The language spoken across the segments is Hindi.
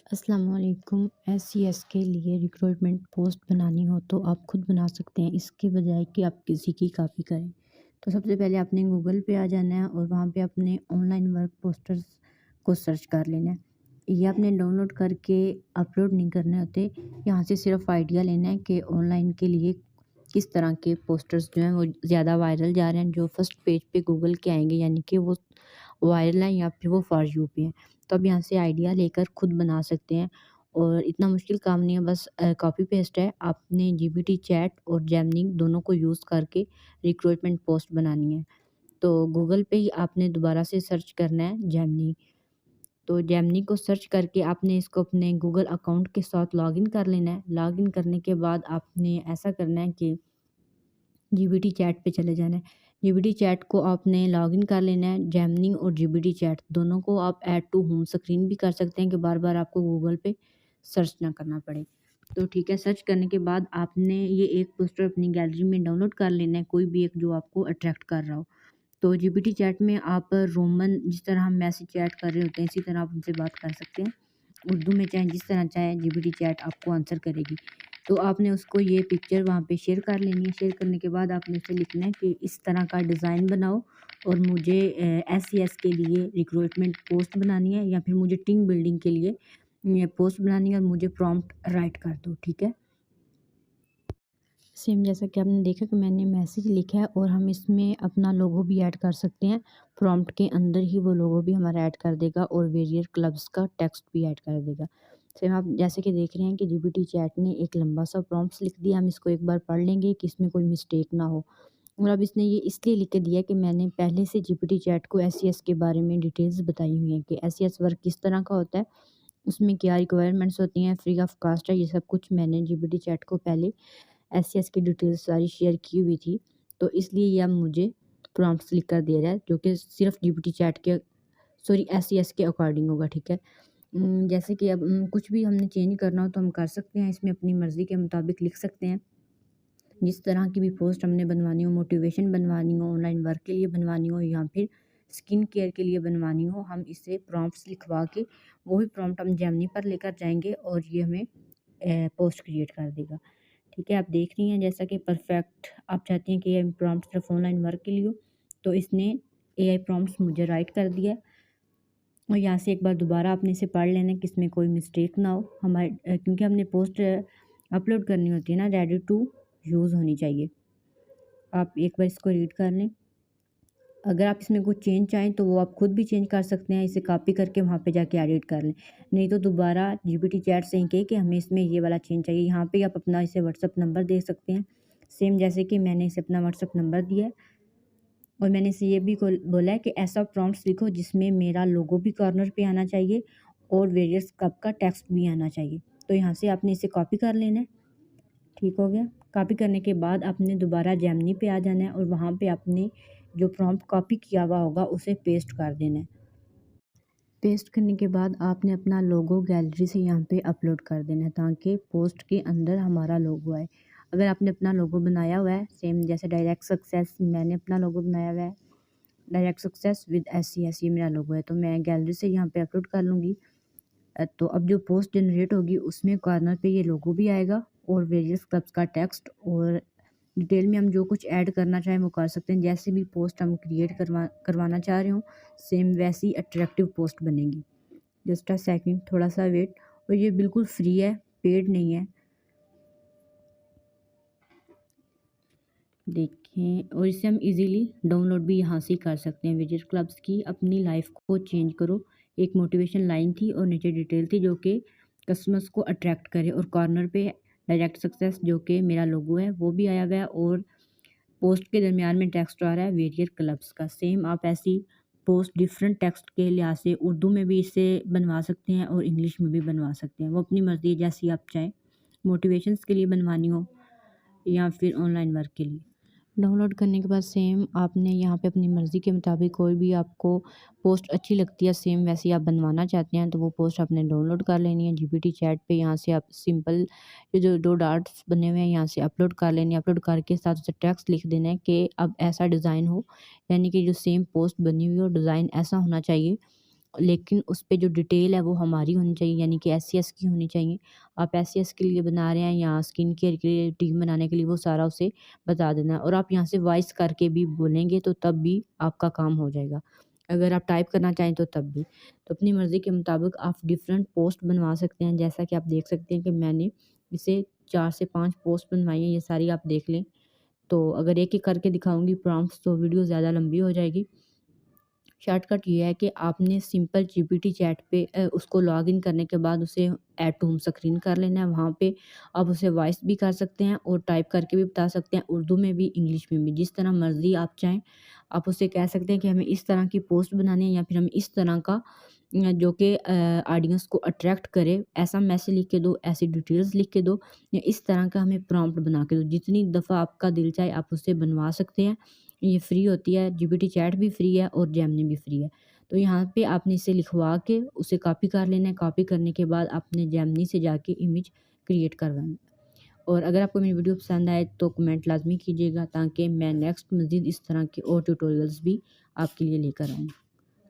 अस्सलाम वालेकुम। एसईएस के लिए रिक्रूटमेंट पोस्ट बनानी हो तो आप खुद बना सकते हैं, इसके बजाय कि आप किसी की कॉपी करें। तो सबसे पहले आपने गूगल पे आ जाना है और वहाँ पे अपने ऑनलाइन वर्क पोस्टर्स को सर्च कर लेना है। ये आपने डाउनलोड करके अपलोड नहीं करने होते, यहाँ से सिर्फ आइडिया लेना है कि ऑनलाइन के लिए किस तरह के पोस्टर्स जो हैं वो ज़्यादा वायरल जा रहे हैं, जो फर्स्ट पेज पे गूगल के आएंगे, यानी कि वो वायरल हैं या फिर वो फॉर यू पे हैं। तो आप यहाँ से आइडिया लेकर खुद बना सकते हैं और इतना मुश्किल काम नहीं है, बस कॉपी पेस्ट है। आपने जीपीटी चैट और जेमिनी दोनों को यूज़ करके रिक्रूटमेंट पोस्ट बनानी है। तो गूगल पे ही आपने दोबारा से सर्च करना है जेमिनी। तो जेमिनी को सर्च करके आपने इसको अपने गूगल अकाउंट के साथ लॉगिन कर लेना है। लॉगिन करने के बाद आपने ऐसा करना है कि जीपीटी चैट पे चले जाना है। जीपीटी चैट को आपने लॉगिन कर लेना है। जेमिनी और जीपीटी चैट दोनों को आप ऐड टू होम स्क्रीन भी कर सकते हैं कि बार-बार आपको गूगल पे सर्च ना करना पड़े। तो ठीक है, सर्च करने के बाद आपने ये एक पोस्टर अपनी गैलरी में डाउनलोड कर लेना है, कोई भी एक जो आपको अट्रैक्ट कर रहा हो। तो जीपीटी चैट में आप रोमन जिस तरह हम मैसेज चैट कर रहे होते हैं, इसी तरह आप उनसे बात कर सकते हैं। उर्दू में चाहे जिस तरह चाहे जीपीटी चैट आपको आंसर करेगी। तो आपने उसको ये पिक्चर वहाँ पे शेयर कर लेनी है। शेयर करने के बाद आपने उसे लिखना है कि इस तरह का डिज़ाइन बनाओ और मुझे एसईएस के लिए रिक्रूटमेंट पोस्ट बनानी है, या फिर मुझे टीम बिल्डिंग के लिए ये पोस्ट बनानी है और मुझे प्रॉम्प्ट राइट कर दो, ठीक है। सेम जैसा कि आपने देखा कि मैंने मैसेज लिखा है और हम इसमें अपना लोगो भी ऐड कर सकते हैं। प्रॉम्प्ट के अंदर ही वो लोगो भी हमारा ऐड कर देगा और वेरियर क्लब्स का टेक्स्ट भी ऐड कर देगा। सेम आप जैसे कि देख रहे हैं कि जीपीटी चैट ने एक लंबा सा प्रॉम्प्ट्स लिख दिया। हम इसको एक बार पढ़ लेंगे कि इसमें कोई मिस्टेक ना हो। और अब इसने ये इसलिए लिख के दिया कि मैंने पहले से जीपीटी चैट को एसईएस के बारे में डिटेल्स बताई हुई हैं कि एसईएस वर्क किस तरह का होता है, उसमें क्या रिक्वायरमेंट्स होती हैं, फ्री ऑफ कॉस्ट है। ये सब कुछ मैंने जीपीटी चैट को पहले एसईएस की डिटेल्स सारी शेयर की हुई थी। तो इसलिए ये अब मुझे प्रॉम्प्ट्स लिख कर दे रहा है, जो कि सिर्फ जीपीटी चैट के सॉरी एसईएस के अकॉर्डिंग होगा, ठीक है। जैसे कि अब कुछ भी हमने चेंज करना हो तो हम कर सकते हैं, इसमें अपनी मर्ज़ी के मुताबिक लिख सकते हैं। जिस तरह की भी पोस्ट हमने बनवानी हो, मोटिवेशन बनवानी हो, ऑनलाइन वर्क के लिए बनवानी हो, या फिर स्किन केयर के लिए बनवानी हो, हम इसे प्रॉम्प्ट्स लिखवा के वही प्रॉम्प्ट हम जेमिनी पर लेकर जाएँगे और ये हमें पोस्ट क्रिएट कर देगा। ठीक है, आप देख रही हैं जैसा कि परफेक्ट आप चाहती हैं कि ये प्रॉम्प्ट सिर्फ ऑनलाइन वर्क के लिए हो, तो इसने एआई प्रॉम्प्ट्स मुझे राइट कर दिया है। और यहाँ से एक बार दोबारा आपने इसे पढ़ लेना है कि इसमें कोई मिस्टेक ना हो। हमारे क्योंकि हमने पोस्ट अपलोड करनी होती है ना, रेडी टू यूज़ होनी चाहिए। आप एक बार इसको रीड कर लें। अगर आप इसमें कुछ चेंज चाहें तो वो आप खुद भी चेंज कर सकते हैं, इसे कॉपी करके वहाँ पे जाके एडिट कर लें। नहीं तो दोबारा जीपीटी चैट से ही कहें कि हमें इसमें ये वाला चेंज चाहिए। यहाँ पे आप अपना इसे व्हाट्सएप नंबर दे सकते हैं, सेम जैसे कि मैंने इसे अपना व्हाट्सएप नंबर दिया है। और मैंने इसे ये भी बोला है कि ऐसा प्रॉम्प्ट्स लिखो जिसमें मेरा लोगो भी कॉर्नर पे आना चाहिए और वेरियस कप का टेक्स्ट भी आना चाहिए। तो यहाँ से आपने इसे कॉपी कर लेना है। ठीक हो गया। कॉपी करने के बाद आपने दोबारा जेमिनी पे आ जाना है और वहाँ पे आपने जो प्रॉम्प्ट कॉपी किया हुआ होगा उसे पेस्ट कर देना है। पेस्ट करने के बाद आपने अपना लोगो गैलरी से यहाँ पे अपलोड कर देना है, ताकि पोस्ट के अंदर हमारा लोगो आए। अगर आपने अपना लोगो बनाया हुआ है, सेम जैसे डायरेक्ट सक्सेस मैंने अपना लोगो बनाया हुआ है, डायरेक्ट सक्सेस विद एसईएस ये मेरा लोगो है, तो मैं गैलरी से यहाँ पे अपलोड कर लूँगी। तो अब जो पोस्ट जनरेट होगी उसमें कॉर्नर पे ये लोगो भी आएगा और वेरियस क्लब्स का टेक्स्ट, और डिटेल में हम जो कुछ ऐड करना चाहें वो कर सकते हैं। जैसे भी पोस्ट हम क्रिएट करवाना चाह रहे हो, सेम वैसी अट्रैक्टिव पोस्ट बनेगी। जस्ट अ सेकंड, थोड़ा सा वेट। और ये बिल्कुल फ्री है, पेड नहीं है। देखें, और इसे हम इजीली डाउनलोड भी यहाँ से कर सकते हैं। विजिट क्लब्स की अपनी लाइफ को चेंज करो, एक मोटिवेशन लाइन थी और नीचे डिटेल थी जो कि कस्टमर्स को अट्रैक्ट करे, और कॉर्नर पे डायरेक्ट सक्सेस जो कि मेरा लोगो है वो भी आया हुआ है, और पोस्ट के दरमियान में टेक्स्ट आ रहा है वेरियर क्लब्स का। सेम आप ऐसी पोस्ट डिफरेंट टेक्स्ट के लिहाज से उर्दू में भी इसे बनवा सकते हैं और इंग्लिश में भी बनवा सकते हैं, वो अपनी मर्ज़ी है जैसी आप चाहें। मोटिवेशंस के लिए बनवानी हो या फिर ऑनलाइन वर्क के लिए। डाउनलोड करने के बाद सेम आपने यहाँ पे अपनी मर्ज़ी के मुताबिक कोई भी आपको पोस्ट अच्छी लगती है, सेम वैसी आप बनवाना चाहते हैं, तो वो पोस्ट आपने डाउनलोड कर लेनी है जीपीटी चैट पे। यहाँ से आप सिंपल ये जो 2 डॉट्स बने हुए हैं यहाँ से अपलोड कर लेनी है। अपलोड करके साथ उसे टेक्स्ट लिख देना है कि अब ऐसा डिज़ाइन हो, यानी कि जो सेम पोस्ट बनी हुई हो डिज़ाइन ऐसा होना चाहिए लेकिन उस पे जो डिटेल है वो हमारी होनी चाहिए, यानी कि एसईएस की होनी चाहिए। आप एसईएस के लिए बना रहे हैं या स्किन केयर के लिए टीम बनाने के लिए, वो सारा उसे बता देना है। और आप यहाँ से वॉइस करके भी बोलेंगे तो तब भी आपका काम हो जाएगा। अगर आप टाइप करना चाहें तो तब भी। तो अपनी मर्ज़ी के मुताबिक आप डिफरेंट पोस्ट बनवा सकते हैं। जैसा कि आप देख सकते हैं कि मैंने इसे 4 से 5 पोस्ट बनवाई हैं, ये सारी आप देख लें। तो अगर एक-एक करके दिखाऊँगी प्रॉम्प्ट्स तो वीडियो ज़्यादा लंबी हो जाएगी। शॉर्टकट ये है कि आपने सिंपल जीपीटी चैट पे उसको लॉगिन करने के बाद उसे ऐड टू होम स्क्रीन कर लेना है। वहाँ पे आप उसे वॉइस भी कर सकते हैं और टाइप करके भी बता सकते हैं, उर्दू में भी, इंग्लिश में भी, जिस तरह मर्ज़ी आप चाहें। आप उसे कह सकते हैं कि हमें इस तरह की पोस्ट बनानी है या फिर हमें इस तरह का जो कि ऑडियंस को अट्रैक्ट करे, ऐसा मैसेज लिख के दो, ऐसी डिटेल्स लिख के दो या इस तरह का हमें प्रॉम्प्ट बना के दो। जितनी दफ़ा आपका दिल चाहे आप उससे बनवा सकते हैं। ये फ्री होती है, जीपीटी चैट भी फ्री है और जेमिनी भी फ्री है। तो यहाँ पे आपने इसे लिखवा के उसे कॉपी कर लेना है। कॉपी करने के बाद आपने जेमिनी से जाके इमेज क्रिएट करवाना है। और अगर आपको मेरी वीडियो पसंद आए तो कमेंट लाज़मी कीजिएगा, ताकि मैं नेक्स्ट मज़ीद इस तरह के और ट्यूटोरियल्स भी आपके लिए लेकर आऊँ।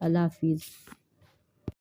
अल्लाह हाफ़िज़।